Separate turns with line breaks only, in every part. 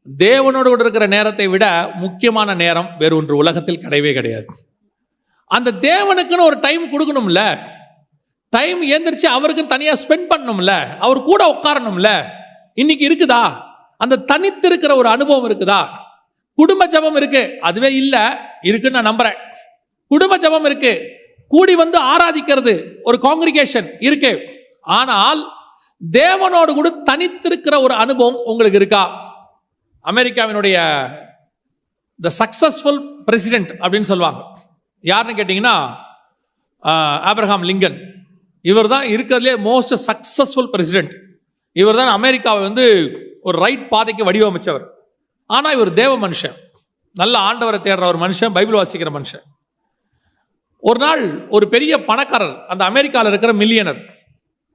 தேவனோடு கூட இருக்கிற நேரத்தை விட முக்கியமான நேரம் வேறு ஒன்று உலகத்தில் கிடையவே கிடையாது. அந்த தேவனுக்குன்னு ஒரு டைம் கொடுக்கணும்ல, டைம் ஏந்திரிச்சு அவருக்கு தனியாக ஸ்பெண்ட் பண்ணணும்ல, அவர் கூட உட்காரணும்ல. இன்னைக்கு இருக்குதா? அந்த தனித்திருக்கிற ஒரு அனுபவம் இருக்குதா? குடும்ப ஜபம் இருக்கு, அதுவே இல்லை, இருக்குன்னு நான் நம்புறேன். குடும்ப ஜபம் இருக்கு, கூடி வந்து ஆராதிக்கிறது ஒரு காங்கிரிகேஷன் இருக்கு. ஆனால் தேவனோடு கூட தனித்திருக்கிற ஒரு அனுபவம் உங்களுக்கு இருக்கா? அமெரிக்காவினுடைய த சக்சஸ்ஃபுல் பிரசிடென்ட் அப்படின்னு சொல்லுவாங்க. யாருன்னு கேட்டிங்கன்னா ஆப்ரஹாம் லிங்கன். இவர் தான் இருக்கிறதுலே மோஸ்ட் சக்சஸ்ஃபுல் பிரசிடென்ட். இவர் தான் அமெரிக்காவை வந்து ஒரு ரைட் பாதைக்கு வடிவமைச்சவர். ஆனால் இவர் தேவ மனுஷன், நல்ல ஆண்டவரை தேடுற ஒரு மனுஷன், பைபிள் வாசிக்கிற மனுஷன். ஒரு நாள் ஒரு பெரிய பணக்காரர், அந்த அமெரிக்காவில் இருக்கிற மில்லியனர்,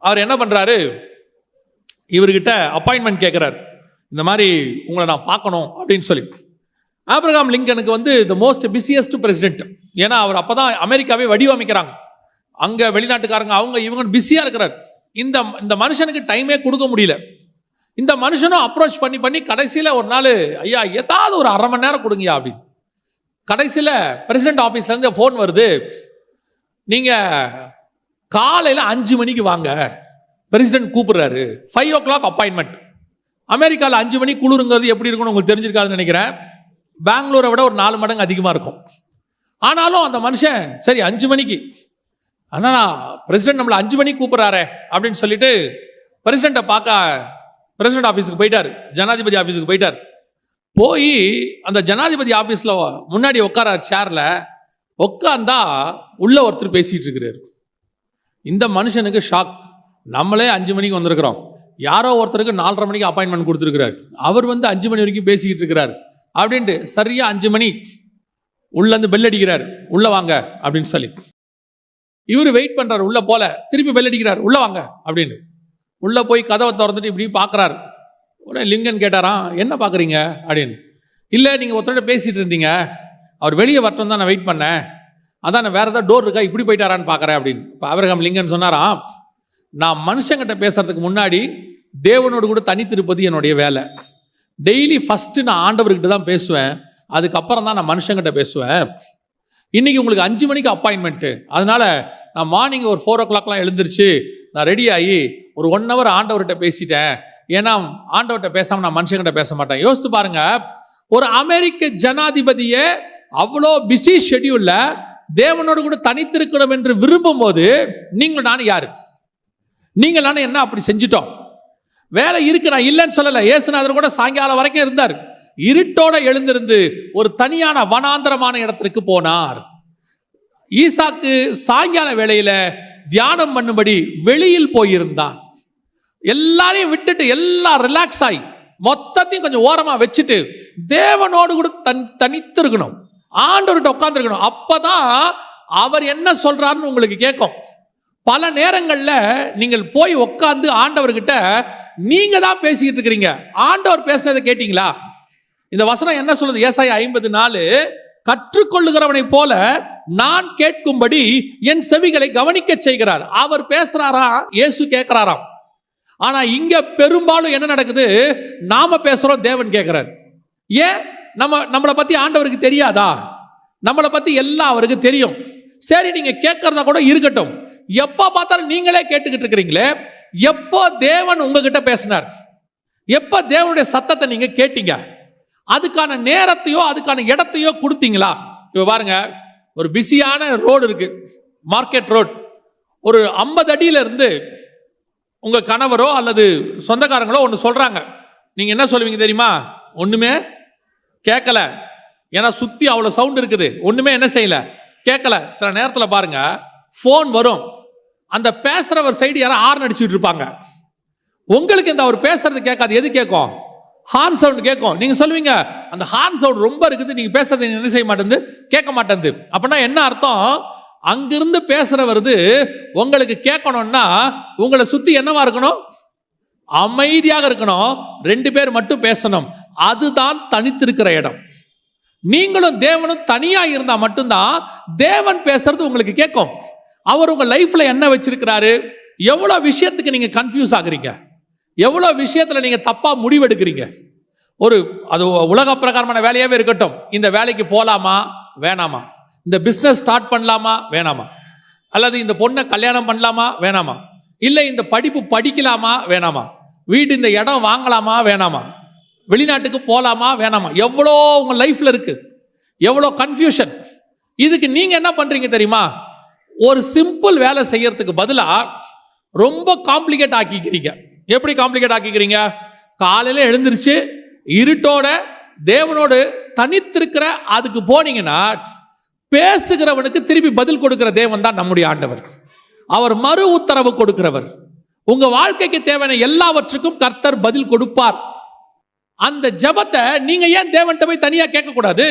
அவர் என்ன பண்ணுறாரு, இவர்கிட்ட அப்பாயின்மெண்ட் கேட்குறாரு. இந்த மாதிரி உங்களை நான் பார்க்கணும் அப்படின்னு சொல்லி. ஆப்ரஹாம் லிங்கனுக்கு வந்து த மோஸ்ட் பிஸியஸ்ட் பிரசிடென்ட். ஏன்னா அவர் அப்போ தான் அமெரிக்காவே வடிவமைக்கிறாங்க. அங்கே வெளிநாட்டுக்காரங்க அவங்க இவங்க பிஸியாக இருக்கிறார். இந்த மனுஷனுக்கு டைமே கொடுக்க முடியல. இந்த மனுஷனும் அப்ரோச் பண்ணி கடைசியில் ஒரு நாள், ஐயா ஏதாவது ஒரு அரை மணி நேரம் கொடுங்கயா அப்படின்னு. கடைசியில் பிரசிடென்ட் ஆஃபீஸ்லேருந்து ஃபோன் வருது, நீங்கள் காலையில் 5 மணிக்கு வாங்க, பிரசிடென்ட் கூப்பிடுறாரு. 5 o'clock அப்பாயின்மெண்ட். அமெரிக்காவில் 5 மணி குளிருங்கிறது எப்படி இருக்குன்னு உங்களுக்கு தெரிஞ்சிருக்காதுன்னு நினைக்கிறேன். பெங்களூரை விட ஒரு 4 மடங்கு அதிகமாக இருக்கும். ஆனாலும் அந்த மனுஷன் சரி 5 மணிக்கு, ஆனால் பிரசிடென்ட் நம்மளை 5 மணிக்கு கூப்பிட்றாரே அப்படின்னு சொல்லிட்டு பிரசிடென்ட்டை பார்க்க பிரசிடென்ட் ஆஃபீஸுக்கு போயிட்டார், ஜனாதிபதி ஆஃபீஸுக்கு போயிட்டார். போய் அந்த ஜனாதிபதி ஆஃபீஸில் முன்னாடி உட்கார சேரில் உட்காந்தா உள்ள ஒருத்தர் பேசிகிட்டு இருக்கிறார். இந்த மனுஷனுக்கு ஷாக். நம்மளே 5 மணிக்கு வந்திருக்கிறோம், யாரோ ஒருத்தருக்கு 4:30 மணிக்கு அப்பாயின்மெண்ட் கொடுத்துருக்கிறார், அவர் வந்து 5 மணி வரைக்கும் பேசிக்கிட்டு இருக்கிறார் அப்படின்ட்டு. சரியா 5 மணி உள்ளேருந்து பெல் அடிக்கிறார், உள்ளே வாங்க அப்படின்னு சொல்லி. இவர் வெயிட் பண்ணுறாரு, உள்ளே போல, திருப்பி பெல் அடிக்கிறார், உள்ளே வாங்க அப்படின்னு. உள்ளே போய் கதவை திறந்துட்டு இப்படி பார்க்குறாரு. உடனே லிங்கன் கேட்டாராம், என்ன பார்க்குறீங்க அப்படின்னு. இல்லை, நீங்கள் ஒருத்தரோட பேசிகிட்டு இருந்தீங்க, அவர் வெளியே வரட்டும் தான் நான் வெயிட் பண்ணேன், அதான் நான் வேறு ஏதாவது டோர் இருக்கா இப்படி போயிட்டாரான்னு பார்க்குறேன் அப்படின்னு. இப்போ ஆபிரகாம் லிங்கன் சொன்னாராம், நான் மனுஷங்கிட்ட பேசுறதுக்கு முன்னாடி தேவனோடு கூட தனித்திருப்பது என்னுடைய வேலை. டெய்லி ஃபஸ்ட்டு நான் ஆண்டவர்கிட்ட தான் பேசுவேன், அதுக்கப்புறம் தான் நான் மனுஷங்கிட்ட பேசுவேன். இன்றைக்கி உங்களுக்கு 5 மணிக்கு அப்பாயின்மெண்ட்டு, அதனால் நான் மார்னிங் ஒரு 4 o'clockலாம் எழுந்திரிச்சு நான் ரெடி ஆகி ஒரு 1 hour ஆண்டவர்கிட்ட பேசிட்டேன். ஏன்னா ஆண்டவர்கிட்ட பேசாமல் நான் மனுஷங்கிட்ட பேச மாட்டேன். யோசித்து பாருங்க, ஒரு அமெரிக்க ஜனாதிபதியே அவ்வளோ பிஸி ஷெட்யூல்ல தேவனோடு கூட தனித்திருக்கணும் என்று விரும்பும் போது நீங்கள் நான் யாரு? நீங்கள் நானும் என்ன அப்படி செஞ்சிட்டோம்? வேலை இருக்கு, நான் இல்லைன்னு சொல்லலை. இயேசுநாதர் கூட சாயங்காலம் வரைக்கும் இருந்தார். இருட்டோட எழுந்திருந்து ஒரு தனியான வனாந்தரமான இடத்திற்கு போனார். ஈசாக்கு சாயங்கால வேளையில தியானம் பண்ணும்படி வெளியில் போயிருந்தான். எல்லாரையும் விட்டுட்டு எல்லாம் ரிலாக்ஸ் ஆகி மொத்தத்தையும் கொஞ்சம் ஓரமா வச்சுட்டு தேவனோடு கூட தனித்திருக்கணும், ஆண்டவர்கிட்ட உட்கார்ந்துருக்கணும். அப்பதான் அவர் என்ன சொல்றாருன்னு உங்களுக்கு கேட்கும். பல நேரங்கள்ல நீங்கள் போய் உட்கார்ந்து ஆண்டவர்கிட்ட நீங்க தான் பேசிக்கிட்டு இருக்கிறீங்க, ஆண்டவர் பேசுனதை கேட்டீங்களா? இந்த வசனம் என்ன சொல்லுது? ஏசாயா 50:4, கற்றுக்கொள்ளுகிறவனை போல நான் கேட்கும்படி என் செவிகளை கவனிக்க செய்கிறார். அவர் பேசுறாரா, இயேசு கேட்கிறாராம். ஆனா இங்க பெரும்பாலும் என்ன நடக்குது, நாம பேசுறோம், தேவன் கேட்கிறார். ஏன்? நம்மளை பத்தி ஆண்டவருக்கு தெரியாதா? நம்மளை பத்தி எல்லாம் அவருக்கு தெரியும். சரி, நீங்க கேட்கறதா கூட இருக்கட்டும், எப்போ பார்த்தாலும் நீங்களே கேட்டுக்கிட்டு இருக்கிறீங்களே, எப்போ தேவன் உங்ககிட்ட பேசினார்? எப்போ தேவனுடைய சத்தத்தை நீங்க கேட்டீங்க? அதுக்கான நேரத்தையோ அதுக்கான இடத்தையோ கொடுத்தீங்களா? இப்போ பாருங்க, ஒரு பிஸியான ரோடு இருக்கு, மார்க்கெட் ரோட். ஒரு 50 அடியில இருந்து உங்க கணவரோ அல்லது சொந்தக்காரங்களோ ஒன்று சொல்றாங்க. நீங்க என்ன சொல்லுவீங்க தெரியுமா? ஒண்ணுமே கேட்கல. ஏன்னா சுத்தி அவ்வளவு சவுண்ட் இருக்குது, ஒண்ணுமே என்ன செய்யல, கேட்கல. சில நேரத்தில் பாருங்க, போன் வரும், அந்த பேசுறவர் சைடு யாரும் ஹார்ன் அடிச்சுட்டு இருப்பாங்க. உங்களுக்கு இந்த அவர் பேசுறது கேட்காது, எது கேட்கும்? ஹார்ன் சவுண்ட் கேட்கும். நீங்க சொல்லுவீங்க, அந்த ஹார்ன் சவுண்ட் ரொம்ப இருக்குது, நீங்க பேசுறது என்ன செய்ய மாட்டேங்குது, கேட்க மாட்டேங்குது. அப்படின்னா என்ன அர்த்தம்? அங்கிருந்து பேசுறவருது உங்களுக்கு கேட்கணும்னா உங்களை சுத்தி என்னவா இருக்கணும்? அமைதியாக இருக்கணும். 2 பேர் மட்டும் பேசணும். அதுதான் தனித்திருக்கிற இடம். நீங்களும் தேவனும் தனியா இருந்தா மட்டும்தான் தேவன் பேசுறது உங்களுக்கு கேட்கும். அவர் உங்க லைஃப்ல என்ன வச்சிருக்கிறாரு, எவ்வளவு விஷயத்துக்கு நீங்க கன்ஃபியூஸ் ஆகுறீங்க, எவ்வளவு விஷயத்துல நீங்க தப்பா முடிவெடுக்கிறீங்க, அது உலக பிரகாரமான வேலையாவே இருக்கட்டும், இந்த வேலைக்கு போலாமா வேணாமா, இந்த பிசினஸ் ஸ்டார்ட் பண்ணலாமா வேணாமா, அல்லது இந்த பொண்ணை கல்யாணம் பண்ணலாமா வேணாமா, இல்லை இந்த படிப்பு படிக்கலாமா வேணாமா, வீடு இந்த இடம் வாங்கலாமா வேணாமா, வெளிநாட்டுக்கு போலாமா வேணாமா, எவ்வளோ உங்க லைஃப்ல இருக்கு, எவ்வளோ கன்ஃபியூஷன். இதுக்கு நீங்க என்ன பண்றீங்க தெரியுமா? ஒரு சிம்பிள் வேலை செய்யறதுக்கு பதிலா ரொம்ப காம்ப்ளிகேட் ஆக்கிக்கிறீங்க. எப்படி காம்ப்ளிகேட் ஆக்கிக்கிறீங்க? காலையில எழுந்திருச்சு இருட்டோட தேவனோடு தனித்திருக்கிற அதுக்கு போனீங்கன்னா, பேசுகிறவனுக்கு திருப்பி பதில் கொடுக்கிற தேவன் தான் நம்முடைய ஆண்டவர். அவர் மறு உத்தரவு கொடுக்கிறவர். உங்க வாழ்க்கைக்கு தேவையான எல்லாவற்றுக்கும் கர்த்தர் பதில் கொடுப்பார். அந்த ஜெபத்தை நீங்க ஏன் தேவன்கிட்ட போய் தனியா கேட்க கூடாது?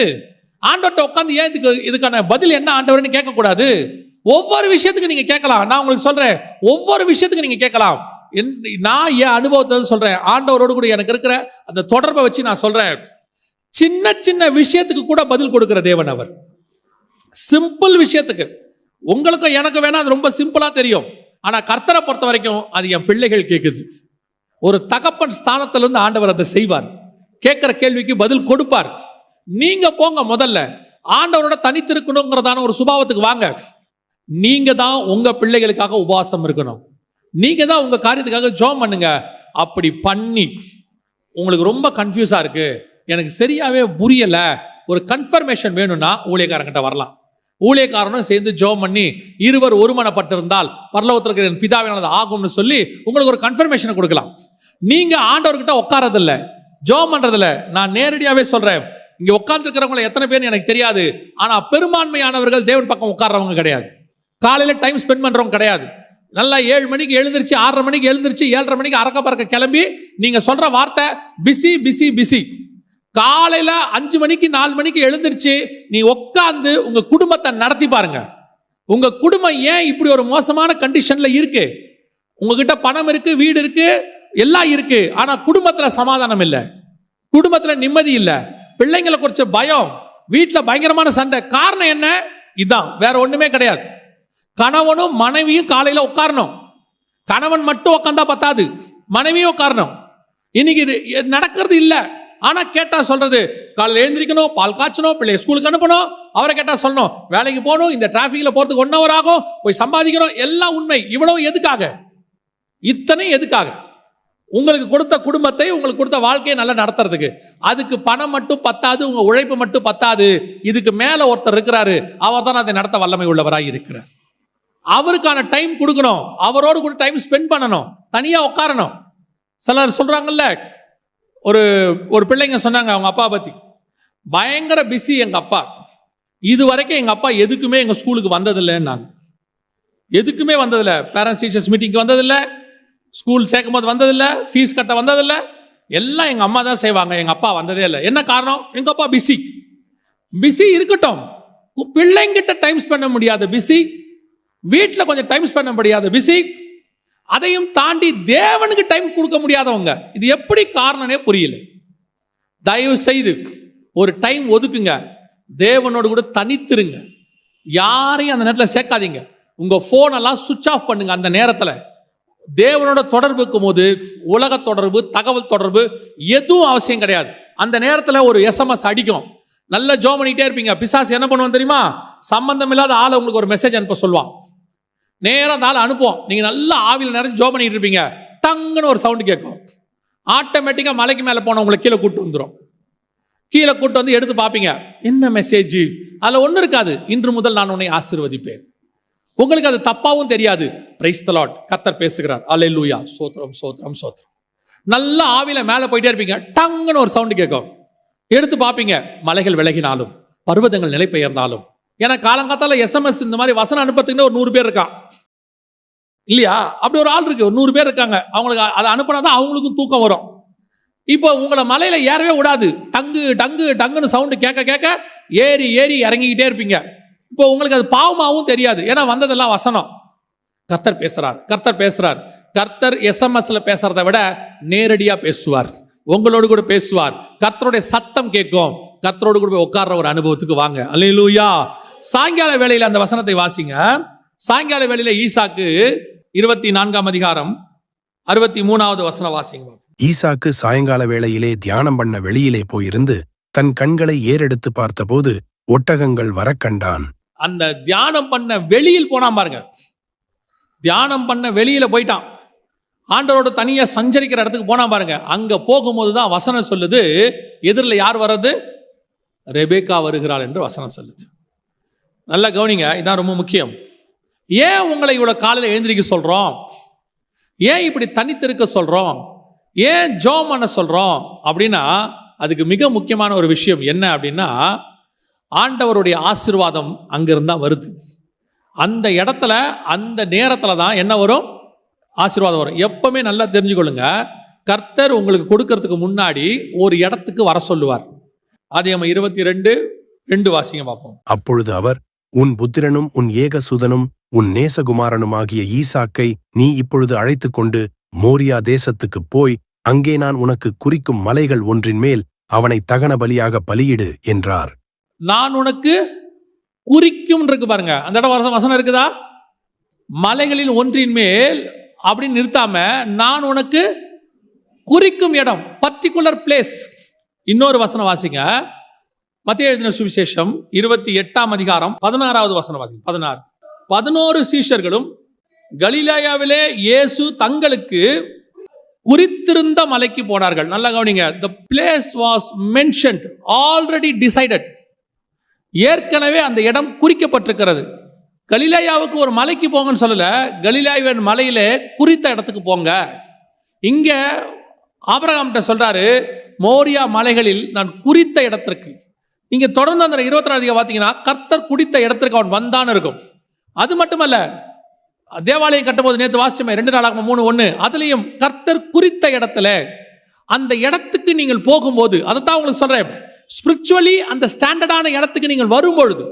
ஆண்டவர்கிட்ட உட்காந்து ஏன் இதுக்கான பதில் என்ன ஆண்டவர்னு கேட்க கூடாது? ஒவ்வொரு விஷயத்துக்கு நீங்க கேட்கலாம். நான் உங்களுக்கு சொல்றேன், ஒவ்வொரு விஷயத்துக்கு நீங்க கேட்கலாம். நான் என் அனுபவத்தை சொல்றேன், ஆண்டவரோடு கூட எனக்கு இருக்கிற அந்த தொடர்பை வச்சு நான் சொல்றேன். சின்ன சின்ன விஷயத்துக்கு கூட பதில் கொடுக்கிற தேவன் அவர். சிம்பிள் விஷயத்துக்கு உங்களுக்கும் எனக்கு வேணா அது ரொம்ப சிம்பிளா தெரியும். ஆனா கர்த்தரை பொறுத்த வரைக்கும் அது என் பிள்ளைகள் கேட்குது. ஒரு தகப்பன் ஸ்தானத்திலிருந்து ஆண்டவர் அதை செய்வார். கேட்கிற கேள்விக்கு பதில் கொடுப்பார். நீங்க போங்க, முதல்ல ஆண்டவரோட தனித்திருக்கணுங்கிறதான ஒரு சுபாவத்துக்கு வாங்க. நீங்க தான் உங்க பிள்ளைகளுக்காக உபவாசம் இருக்கணும். நீங்க தான் உங்க காரியத்துக்காக ஜெபம் பண்ணுங்க. அப்படி பண்ணி உங்களுக்கு ரொம்ப கன்ஃபியூஸா இருக்கு, எனக்கு சரியாவே புரியல, ஒரு கன்ஃபர்மேஷன் வேணும்னா ஊழியக்காரங்கிட்ட வரலாம். ஊழியக்காரனும் சேர்ந்து ஜெபம் பண்ணி இருவர் ஒருமனப்பட்டிருந்தால் பரலோகத்திற்கு என் பிதாவானது ஆகும்னு சொல்லி உங்களுக்கு ஒரு கன்ஃபர்மேஷன் கொடுக்கலாம். நீங்க ஆண்டவர்கிட்ட உட்காரதில்ல, ஜெபம் பண்றதில்ல. நான் நேரடியாவே சொல்றேன், இங்க உட்கார்ந்து இருக்கிறவங்களை எத்தனை பேர் எனக்கு தெரியாது. ஆனா பெரும்பான்மையானவர்கள் தேவன் பக்கம் உட்கார்றவங்க கிடையாது. காலையில டைம் ஸ்பெண்ட் பண்றவங்க கிடையாது. நல்லா 7 மணிக்கு எழுந்திருச்சு, 6:30 மணிக்கு எழுந்திருச்சு, 7:30 மணிக்கு அறக்க பறக்க கிளம்பி நீங்க சொல்ற வார்த்தை பிஸி பிஸி பிஸி. காலையில 5 மணிக்கு 4 மணிக்கு எழுந்திருச்சு நீ உட்கார்ந்து உங்க குடும்பத்தை நடத்தி பாருங்க. உங்க குடும்பம் ஏன் இப்படி ஒரு மோசமான கண்டிஷன்ல இருக்கு? உங்ககிட்ட பணம் இருக்கு, வீடு இருக்கு, எல்லாம் இருக்கு, ஆனா குடும்பத்துல சமாதானம் இல்லை, குடும்பத்துல நிம்மதி இல்லை, பிள்ளைங்களை குறிச்ச பயம், வீட்டுல பயங்கரமான சண்டை. காரணம் என்ன? இதான், வேற ஒண்ணுமே கிடையாது. கணவனும் மனைவியும் காலையில உட்காரணும். கணவன் மட்டும் உட்கார்ந்தா பத்தாது, மனைவியும் உட்காரணும். இன்னைக்கு நடக்கிறது இல்ல. ஆனா கேட்டா சொல்றது, காலையில் எழுந்திரிக்கணும், பால் காய்ச்சணும், பிள்ளை ஸ்கூலுக்கு அனுப்பணும், அவரை கேட்டா சொல்லணும் வேலைக்கு போகணும், இந்த டிராபிக்ல போறதுக்கு 1 hour ஆகும், போய் சம்பாதிக்கணும். எல்லாம் உண்மை. இவ்வளவு எதுக்காக? இத்தனை எதுக்காக? உங்களுக்கு கொடுத்த குடும்பத்தை, உங்களுக்கு கொடுத்த வாழ்க்கையை நல்லா நடத்துறதுக்கு. அதுக்கு பணம் மட்டும் பத்தாது, உங்க உழைப்பு மட்டும் பத்தாது. இதுக்கு மேல ஒருத்தர் இருக்கிறாரு, அவர் தான் அதை நடத்த வல்லமை உள்ளவராய் இருக்கிறார். அவருக்கான டைம் கொடுக்கணும், அவரோடு கூட டைம் ஸ்பெண்ட் பண்ணணும், தனியா உட்காரணும். சிலர் சொல்றாங்கல்ல, ஒரு பிள்ளைங்க சொன்னாங்க அவங்க அப்பா பத்தி, பயங்கர பிஸி எங்க அப்பா, இது வரைக்கும் எங்க அப்பா எதுக்குமே எங்க ஸ்கூலுக்கு வந்ததில்லைன்னு. எதுக்குமே வந்ததில்லை, பேரண்ட்ஸ் டீச்சர்ஸ் மீட்டிங்க்கு வந்ததில்லை, ஸ்கூல் சேர்க்கும் போது வந்ததில்லை, ஃபீஸ் கட்ட வந்ததில்லை, எல்லாம் எங்க அம்மா தான் செய்வாங்க, எங்க அப்பா வந்ததே இல்லை. என்ன காரணம்? எங்க அப்பா பிஸி. பிஸி இருக்கட்டும், பிள்ளைங்கிட்ட டைம் ஸ்பெண்ட் பண்ண முடியாத பிஸி, வீட்டில் கொஞ்சம் டைம் ஸ்பெண்ட் பண்ண முடியாத பிஸி, அதையும் தாண்டி தேவனுக்கு டைம் கொடுக்க முடியாதவங்க. இது எப்படி காரணமே புரியல. தயவு செய்து ஒரு டைம் ஒதுக்குங்க, தேவனோடு கூட தனித்திருங்க, யாரையும் அந்த நேரத்தில் சேர்க்காதீங்க. உங்க போன் எல்லாம் சுவிட்ச் ஆஃப் பண்ணுங்க. அந்த நேரத்தில் தேவனோட தொடர்பு இருக்கும் போது உலக தொடர்பு, தகவல் தொடர்பு எதுவும் அவசியம் கிடையாது. அந்த நேரத்தில் ஒரு SMS அடிக்கும், நல்ல ஜெபம் பண்ணிட்டே இருப்பீங்க. பிசாசு என்ன பண்ணுவான் தெரியுமா? சம்பந்தம் இல்லாத ஆளை உங்களுக்கு ஒரு மெசேஜ் அனுப்ப சொல்லுவான். நேரம் அந்த ஆளை அனுப்புவோம். நீங்க நல்லா ஆவியில் நிறைஞ்சு ஜெபம் பண்ணிட்டு இருப்பீங்க, டங்குன்னு ஒரு சவுண்ட் கேட்கும். ஆட்டோமேட்டிக்கா மலைக்கு மேலே போன உங்களை கீழே கூட்டு வந்துடும். கீழே கூட்டு வந்து எடுத்து பார்ப்பீங்க, என்ன மெசேஜ்? அதுல ஒன்றும் இருக்காது, இன்று முதல் நான் உன்னை ஆசீர்வதிப்பேன். உங்களுக்கு அது தப்பாவும் தெரியாது. பிரைஸ் தி லார்ட், கர்த்தர் பேசுகிறார், அல்லேலூயா, சோத்ரம் சோத்ரம் சோத்ரம். நல்ல ஆவியில மேலே போயிட்டே இருப்பீங்க, டங்குன்னு ஒரு சவுண்ட் கேட்கும். எடுத்து பார்ப்பீங்க, மலைகள் விலகினாலும் பர்வதங்கள் நிலை பெயர்ந்தாலும். ஏன்னா காலங்காத்தால SMS இந்த மாதிரி வசனம் அனுப்புறதுக்குன்னு ஒரு 100 பேர் இருக்கான் இல்லையா? அப்படி ஒரு ஆள் இருக்கு, ஒரு 100 பேர் இருக்காங்க. அவங்களுக்கு அதை அனுப்பினாதான் அவங்களுக்கும் தூக்கம் வரும். இப்போ உங்களை மலையில ஏறவே விடாது. டங்கு டங்கு டங்குன்னு சவுண்டு கேட்க கேட்க ஏறி ஏறி இறங்கிக்கிட்டே இருப்பீங்க. இப்போ உங்களுக்கு அது பாவமாகவும் தெரியாது, ஏன்னா வந்ததெல்லாம் வசனம். கர்த்தர் பேசுறார், கர்த்தர் பேசுறார். கர்த்தர் SMSல பேசுறதை விட நேரடியா பேசுவார், உங்களோடு கூட பேசுவார். கர்த்தருடைய சத்தம் கேட்கும். கர்த்தரோடு கூட போய் உட்கார்ற ஒரு அனுபவத்துக்கு வாங்க. அல்லேலூயா. சாயங்கால வேளையில அந்த வசனத்தை வாசிங்க. சாயங்கால வேளையில ஈசாக்கு 24ஆம் அதிகாரம் 63வது வசனம் வாசிங்க.
ஈசாக்கு சாயங்கால வேளையிலே தியானம் பண்ண வெளியிலே போயிருந்து தன் கண்களை ஏறெடுத்து பார்த்தபோது ஒட்டகங்கள் வரக் கண்டான்.
அந்த தியானம் பண்ண வெளியில் போனான் பாருங்க. தியானம் பண்ண வெளியில போயிட்டான். ஆண்டவரோட தனியா சஞ்சரிக்கிற இடத்துக்கு போனா பாருங்க. அங்க போகும்போது தான் வசனம் சொல்லுது, எதிரில் யார் வர்றது? ரெபேக்கா வருகிறாள் என்று வசனம் சொல்லுது. நல்லா கவனிங்க, இதான் ரொம்ப முக்கியம். ஏன் உங்களை இவ்வளவு காலையில் எழுந்திரிக்க சொல்றோம்? ஏன் இப்படி தனித்திருக்க சொல்றோம்? ஏன் ஜெபம் பண்ண சொல்றோம் அப்படின்னா, அதுக்கு மிக முக்கியமான ஒரு விஷயம் என்ன அப்படின்னா, ஆண்டவருடைய ஆசீர்வாதம் அங்கிருந்தா வருது. அந்த இடத்துல அந்த நேரத்துல தான் என்ன வரும்? ஆசீர்வாதம் வரும். எப்பவுமே நல்லா தெரிஞ்சுக்கொள்ளுங்க, கர்த்தர் உங்களுக்கு கொடுக்கறதுக்கு முன்னாடி ஒரு இடத்துக்கு வர சொல்லுவார். ஆதியாகமம் 22:2 வாசிங்க பார்ப்போம்.
அப்பொழுது அவர், உன் புத்திரனும் உன் ஏகசுதனும் உன் நேசகுமாரனுமாகிய ஈசாக்கை நீ இப்பொழுது அழைத்து கொண்டு மோரியா தேசத்துக்கு போய் அங்கே நான் உனக்கு குறிக்கும் மலைகள் ஒன்றின் மேல் அவனை தகன பலியாக பலியிடு என்றார்.
நான் உனக்கு குறிக்கும் இருக்கு பாருங்க. அந்த இடம் வசனம் இருக்குதா? மலைகளில் ஒன்றின் மேல் அப்படின்னு நிறுத்தாம, நான் உனக்கு குறிக்கும் இடம், பர்டிகுலர் பிளேஸ். இன்னொரு வசனம் வாசிங்க. மத்தேயு எழுதின சுவிசேஷம் 28:16 வசனம் வாசிங்க. 11 சீஷர்களும் கலிலேயாவிலே இயேசு தங்களுக்கு குறித்திருந்த மலைக்கு போனார்கள். நல்லா கவனிங்க. The place was mentioned, already decided. ஏற்கனவே அந்த இடம் குறிக்கப்பட்டிருக்கிறது. கலிலேயாவுக்கு ஒரு மலைக்கு போங்கன்னு சொல்லல, கலிலேயாவின் மலையிலே குறித்த இடத்துக்கு போங்க. இங்க ஆபிரகாம்கிட்ட சொல்றாரு, மோரியா மலைகளில் நான் குறித்த இடத்திற்கு. நீங்க தொடர்ந்து அந்த 24 பார்த்தீங்கன்னா கர்த்தர் குறித்த இடத்திற்கு அவன் வந்தான்னு இருக்கும். அது மட்டுமல்ல, தேவாலயம் கட்டும்போது நேற்று வாசிச்சமே 2 நாளாகமம் 3:1 அதுலயும் கர்த்தர் குறித்த இடத்துல அந்த இடத்துக்கு நீங்கள் போகும்போது, அதைத்தான் உங்களுக்கு சொல்றேன், ஸ்பிரிச்சுவலி அந்த ஸ்டாண்டர்டான இடத்துக்கு நீங்கள் வரும்பொழுது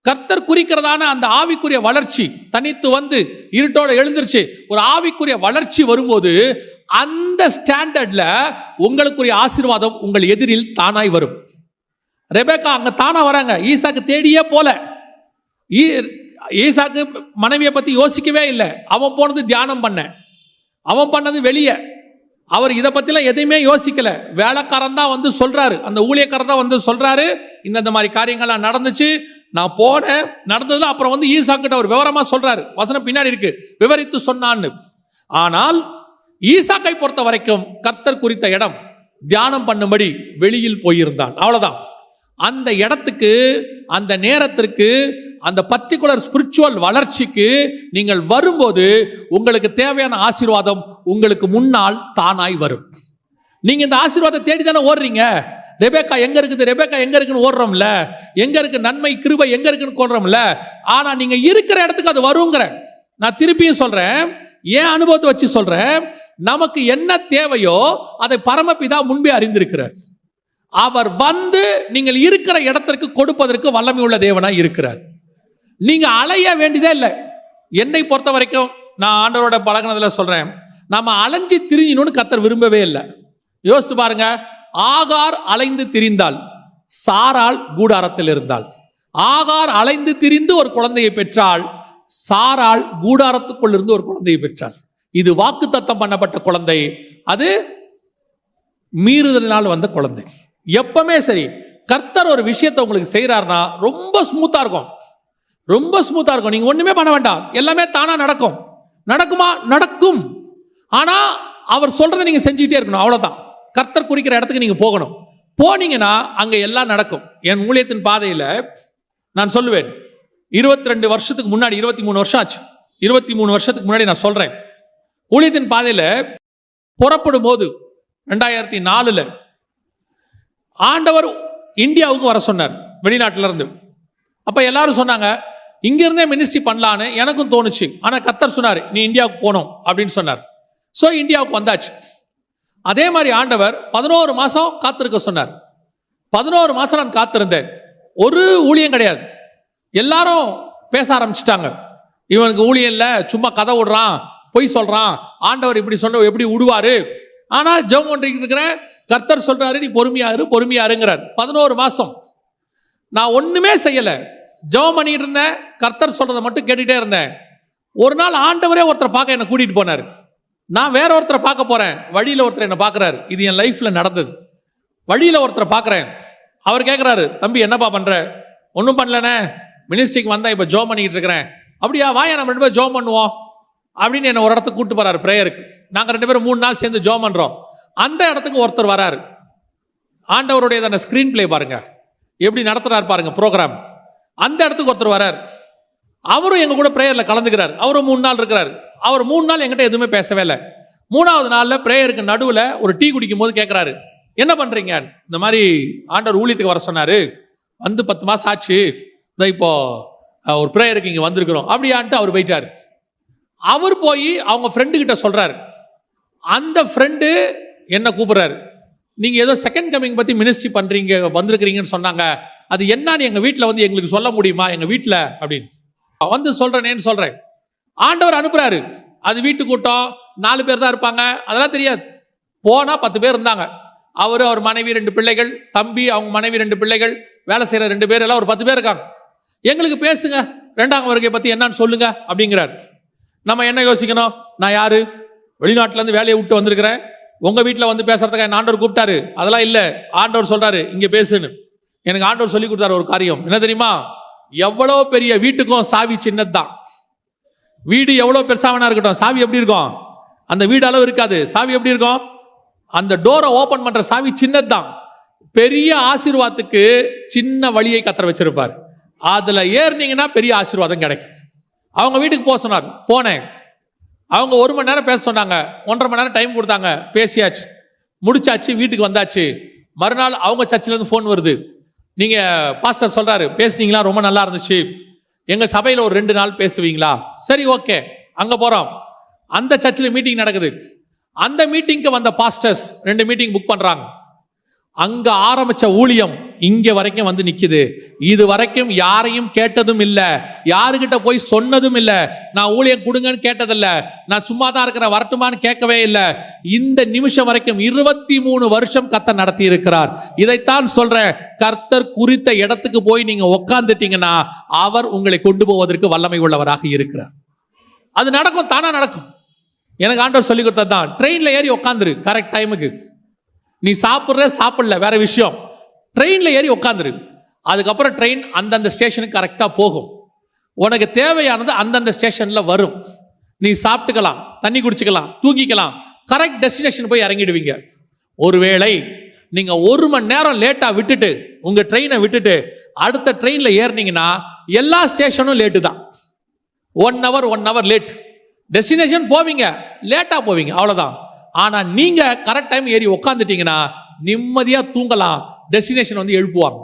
கர்த்தர் குறிக்கிறதான அந்த ஆவிக்குரிய வளர்ச்சி தனித்து வந்து இருட்டோட எழுந்திருச்சு ஒரு ஆவிக்குரிய வளர்ச்சி வரும்போது அந்த ஸ்டாண்டர்ட்ல உங்களுக்குரிய ஆசீர்வாதம் உங்கள் எதிரில் தானாய் வரும். ரெபேக்கா அங்க தானா வராங்க. ஈசாக்கு தேடியே போல. ஈசாக்கு மனைவியை பத்தி யோசிக்கவே இல்லை. அவன் போனது தியானம் பண்ண, அவன் பண்ணது வெளியே. அவர் இதை பத்திலாம் எதையுமே யோசிக்கல. வேலைக்காரன் தான் வந்து சொல்றாரு, அந்த ஊழியக்காரன் தான் வந்து சொல்றாரு, இந்த மாதிரி காரியங்கள்லாம் நடந்துச்சு, நான் போனேன், நடந்ததுல அப்புறம் வந்து ஈசாக்கிட்ட ஒரு விவரமா சொல்றாரு. வசனம் பின்னாடி இருக்கு, விவரித்து சொன்னான்னு. ஆனால் ஈசாக்கை பொறுத்த வரைக்கும் கர்த்தர் குறித்த இடம் தியானம் பண்ணும்படி வெளியில் போயிருந்தான். அவ்வளவுதான். அந்த இடத்துக்கு, அந்த நேரத்திற்கு, அந்த பர்டிகுலர் ஸ்பிரிச்சுவல் வளர்ச்சிக்கு நீங்கள் வரும்போது உங்களுக்கு தேவையான ஆசீர்வாதம் உங்களுக்கு முன்னால் தானாய் வரும். நீங்க இந்த ஆசீர்வாதத்தை தேடி தானே ஓடுறீங்க. ரெபேக்கா எங்க இருக்குது, ரெபேக்கா எங்க இருக்குன்னு ஓடுறோம்ல, எங்க இருக்கு நன்மை கிருபை எங்க இருக்குன்னு ஓடுறோம்ல. ஆனா நீங்க இருக்கிற இடத்துக்கு அது வருங்கிற. நான் திருப்பியும் சொல்றேன், ஏன் அனுபவத்தை வச்சு சொல்றேன், நமக்கு என்ன தேவையோ அதை பரமபிதா முன்பே அறிந்திருக்கிறார். அவர் வந்து நீங்கள் இருக்கிற இடத்திற்கு கொடுப்பதற்கு வல்லமை உள்ள தேவனாய் இருக்கிறார். நீங்க அலைய வேண்டியதே இல்லை. என்னை பொறுத்த வரைக்கும் நான் ஆண்டவரோட பழகினதுல சொல்றேன், நம்ம அலைஞ்சு திரிஞ்சணும்னு கர்த்தர் விரும்பவே இல்லை. யோசித்து பாருங்க, ஆகார் அலைந்து திரிந்தாள், சாராள் கூடாரத்தில் இருந்தாள். ஆகார் அலைந்து திரிந்து ஒரு குழந்தையை பெற்றாள், சாராள் கூடாரத்துக்குள் இருந்து ஒரு குழந்தையை பெற்றாள். இது வாக்குத்தத்தம் பண்ணப்பட்ட குழந்தை, அது மீறுதலினால் வந்த குழந்தை. எப்பவுமே சரி, கர்த்தர் ஒரு விஷயத்தை உங்களுக்கு செய்யறாருன்னா ரொம்ப ஸ்மூத்தா இருக்கும், ரொம்ப ஸ்மூத்தா இருக்கும். நீங்க ஒண்ணுமே பண்ண வேண்டாம், எல்லாமே தானா நடக்கும். நடக்குமா? நடக்கும். ஆனா அவர் சொல்றதை நீங்க செஞ்சுக்கிட்டே இருக்கணும், அவ்வளவுதான். கர்த்தர் குறிக்கிற இடத்துக்கு நீங்க போகணும். போனீங்கன்னா அங்க எல்லாம் நடக்கும். என் ஊழியத்தின் பாதையில நான் சொல்லுவேன், 22 வருஷத்துக்கு முன்னாடி, 23 வருஷம் ஆச்சு, 23 வருஷத்துக்கு முன்னாடி நான் சொல்றேன், ஊழியத்தின் பாதையில புறப்படும் போது 2004 ஆண்டவர் இந்தியாவுக்கு வர சொன்னார் வெளிநாட்டில இருந்து. அப்ப எல்லாரும் சொன்னாங்க இங்க இருந்தே மினிஸ்ட்ரி பண்ணலான்னு எனக்கும் தோணுச்சு. ஆனா கர்த்தர் சொன்னார் நீ இந்தியாவுக்கு போகணும் அப்படின்னு சொன்னார். சோ இந்தியாவுக்கு வந்தாச்சு. அதே மாதிரி ஆண்டவர் 11 மாசம் காத்திருக்க சொன்னார். 11 மாசம் நான் காத்திருந்தேன். ஒரு ஊழியம் கிடையாது. எல்லாரும் பேச ஆரம்பிச்சிட்டாங்க, இவனுக்கு ஊழியம் இல்ல, சும்மா கதை விடுறான், பொய் சொல்றான், ஆண்டவர் இப்படி சொன்ன எப்படி விடுவாரு. ஆனா ஜெபம் பண்ணிட்டு இருக்கிறேன், கர்த்தர் சொல்றாரு நீ பொறுமையாரு பொறுமையாருங்கிறார். 11 மாசம் நான் ஒண்ணுமே செய்யல, ஜெபம் பண்ணிட்டு இருந்தேன், கர்த்தர் சொல்றதை மட்டும் கேட்டுட்டே இருந்தேன். ஒரு நாள் ஆண்டவரே ஒருத்தரை பார்க்க என்ன கூட்டிட்டு போனார். நான் வேற ஒருத்தரை பார்க்க போறேன், வழியில ஒருத்தர் என்ன பார்க்கறாரு. இது என் லைஃப்ல நடந்தது. வழியில ஒருத்தரை பார்க்கறேன், அவர் கேட்கிறாரு, தம்பி என்னப்பா பண்ற? ஒன்றும் பண்ணலனே, மினிஸ்ட்ரிக்கு வந்தா இப்ப ஜோம் பண்ணிட்டு இருக்கிறேன். அப்படியா, வாயா நம்ம 2 பேரும் ஜோம் பண்ணுவோம் அப்படின்னு என்ன ஒரு இடத்துக்கு கூட்டு போறாரு பிரேயருக்கு. நாங்க 2 பேரும் 3 நாள் சேர்ந்து ஜோம் பண்றோம். அந்த இடத்துக்கு ஒருத்தர் வராரு. ஆண்டவருடைய ஸ்கிரீன் பிளே பாருங்க, எப்படி நடத்துறாரு பாருங்க ப்ரோக்ராம். அந்த இடத்துக்கு ஒருத்தர் வராரு. அவரும் எங்க கூட பிரேயர்ல கலந்துக்கிறார். அவரும் 3 நாள் இருக்கிறார். அவர் 3 நாள் என்கிட்ட எதுவுமே பேசவே இல்லை. 3ஆவது நாள்ல பிரேயருக்கு நடுவில் ஒரு டீ குடிக்கும் போது கேட்கிறாரு, என்ன பண்றீங்க? இந்த மாதிரி ஆண்டவர் ஊழியத்துக்கு வர சொன்னாரு, வந்து 10 மாசம் ஆச்சு, இப்போ ஒரு பிரேயருக்கு இங்க வந்திருக்கிறோம் அப்படியான்ட்டு அவர் போயிட்டாரு. அவர் போய் அவங்க ஃப்ரெண்டு கிட்ட சொல்றாரு. அந்த ஃப்ரெண்டு என்ன கூப்பிடுறாரு, நீங்க ஏதோ செகண்ட் கமிங் பத்தி மினிஸ்ட்ரி பண்றீங்க வந்திருக்கிறீங்கன்னு சொன்னாங்க, அது என்னன்னு எங்க வீட்டில் வந்து எங்களுக்கு சொல்ல முடியுமா எங்க வீட்டில் அப்படின்னு வந்து சொல்றேன்னு சொல்றேன். ஆண்டவர் அனுப்புறாரு. அது வீட்டு கூட்டம் 4 பேர் தான் இருப்பாங்க, அதெல்லாம் தெரியாது. போனா 10 பேர் இருந்தாங்க. அவரு, அவர் மனைவி, 2 பிள்ளைகள், தம்பி, அவங்க மனைவி, 2 பிள்ளைகள், வேலை செய்யற 2 பேர், எல்லாம் ஒரு 10 பேர் இருக்காங்க. எங்களுக்கு பேசுங்க, 2ஆம் வருகை பத்தி என்னன்னு சொல்லுங்க அப்படிங்கிறார். நம்ம என்ன யோசிக்கணும்? நான் யாரு? வெளிநாட்டுல இருந்து வேலையை விட்டு வந்திருக்கிறேன், உங்க வீட்டில் வந்து பேசுறதுக்காக ஆண்டவர் கூப்பிட்டாரு? அதெல்லாம் இல்ல. ஆண்டவர் சொல்றாரு இங்க பேசுன்னு. எனக்கு ஆண்டவர் சொல்லி கொடுத்தாரு ஒரு காரியம். என்ன தெரியுமா? எவ்வளவு பெரிய வீட்டுக்கும் சாவி சின்னதுதான். வீடு எவ்வளவு பெருசாவனா இருக்கட்டும், சாவி எப்படி இருக்கும்? அந்த வீடு அளவு இருக்காது. சாவி எப்படி இருக்கும்? அந்த டோரை ஓபன் பண்ற சாவி சின்னதுதான். பெரிய ஆசீர்வாதத்துக்கு சின்ன வழியை கத்தர் வச்சிருப்பார். அதுல ஏறினீங்கன்னா பெரிய ஆசீர்வாதம் கிடைக்கும். அவங்க வீட்டுக்கு போக சொன்னார். போனேன். அவங்க 1 மணி நேரம் பேச சொன்னாங்க. 1.5 மணி நேரம் டைம் கொடுத்தாங்க. பேசியாச்சு, முடிச்சாச்சு, வீட்டுக்கு வந்தாச்சு. மறுநாள் அவங்க சர்ச்சில் இருந்து ஃபோன் வருது. நீங்க பாஸ்டர் சொல்றாரு, பேசுனீங்களா, ரொம்ப நல்லா இருந்துச்சு, எங்க சபையில் ஒரு 2 நாள் பேசுவீங்களா? சரி, ஓகே. அங்க போறோம். அந்த சர்ச்சில் மீட்டிங் நடக்குது. அந்த மீட்டிங்க்கு வந்த பாஸ்டர்ஸ் 2 மீட்டிங் புக் பண்றாங்க. அங்க ஆரம்பிச்ச ஊழியம் இங்க வரைக்கும் வந்து நிக்குது. இது வரைக்கும் யாரையும் கேட்டதும் இல்ல, யாருகிட்ட போய் சொன்னதும் இல்ல. நான் ஊழியம் கொடுங்கன்னு கேட்டதில்ல, நான் சும்மா தான் இருக்கிற வரட்டுமான்னு கேட்கவே இல்லை. இந்த நிமிஷம் வரைக்கும் 23 வருஷம் கர்த்தர் நடத்தி இருக்கிறார். இதைத்தான் சொல்றேன், கர்த்தர் குறித்த இடத்துக்கு போய் நீங்க உட்கார்ந்துட்டீங்கன்னா அவர் உங்களை கொண்டு போவதற்கு வல்லமை உள்ளவராக இருக்கிறார். அது நடக்கும், தானா நடக்கும். எனக்கு ஆண்டவர் சொல்லி கொடுத்ததுதான். ட்ரெயின்ல ஏறி உட்காந்துரு கரெக்ட் டைமுக்கு. நீ சாப்பிடல வேற விஷயம், ட்ரெயின்ல ஏறி உட்காந்துரு. அதுக்கப்புறம் ட்ரெயின் அந்தந்த ஸ்டேஷனுக்கு கரெக்டா போகும். உனக்கு தேவையானது அந்தந்த ஸ்டேஷன்ல வரும். நீ சாப்பிட்டுக்கலாம், தண்ணி குடிச்சுக்கலாம், தூங்கிக்கலாம், கரெக்ட் டெஸ்டினேஷன் போய் இறங்கிடுவீங்க. ஒருவேளை நீங்க 1 மணி நேரம் லேட்டா விட்டுட்டு, உங்க ட்ரெயினை விட்டுட்டு அடுத்த ட்ரெயின்ல ஏறினீங்கன்னா எல்லா ஸ்டேஷனும் லேட்டு தான். 1 ஹவர் லேட். டெஸ்டினேஷன் போவீங்க, லேட்டா போவீங்க, அவ்வளவுதான். ஆனா நீங்க கரெக்ட் டைம் ஏறி உட்காந்துட்டீங்கன்னா நிம்மதியா தூங்கலாம். டெஸ்டினேஷன் வந்து எழுப்புவாங்க.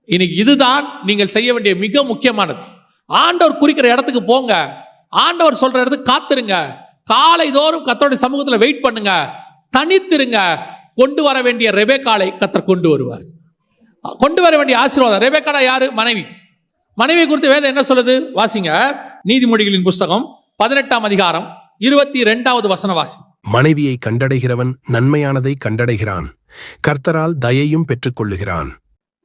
இன்னைக்கு இதுதான் நீங்கள் செய்ய வேண்டிய மிக முக்கியமானது. ஆண்டவர் குறிக்கிற இடத்துக்கு போங்க. ஆண்டவர் சொல்ற இடத்துக்கு காத்துருங்க. காலை தோறும் கர்த்தருடைய சமூகத்தில் வெயிட் பண்ணுங்க. தனித்திருங்க. கொண்டு வர வேண்டிய ரெபெக்காளை கர்த்தர் கொண்டு வருவார். கொண்டு வர வேண்டிய ஆசீர்வாதம். ரெபெக்காளா யாரு? மனைவி. மனைவியை குறித்து வேதம் என்ன சொல்லுது? வாசிங்க. நீதிமொழிகளின் புஸ்தகம் 18ஆம் அதிகாரம் 22வது வசனம் வாசி.
மனைவியை கண்டடைகிறவன் நன்மையானதை கண்டடைகிறான், கர்த்தரால் தயையும் பெற்றுக் கொள்ளுகிறான்.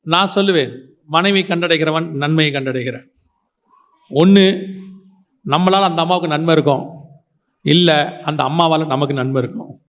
நான் சொல்லுவேன், மனைவி கண்டடைகிறவன் நன்மையை கண்டடைகிறான். ஒன்று, நம்மளால் அந்த அம்மாவுக்கு நன்மை இருக்கும், இல்லை அந்த அம்மாவால் நமக்கு நன்மை இருக்கும்.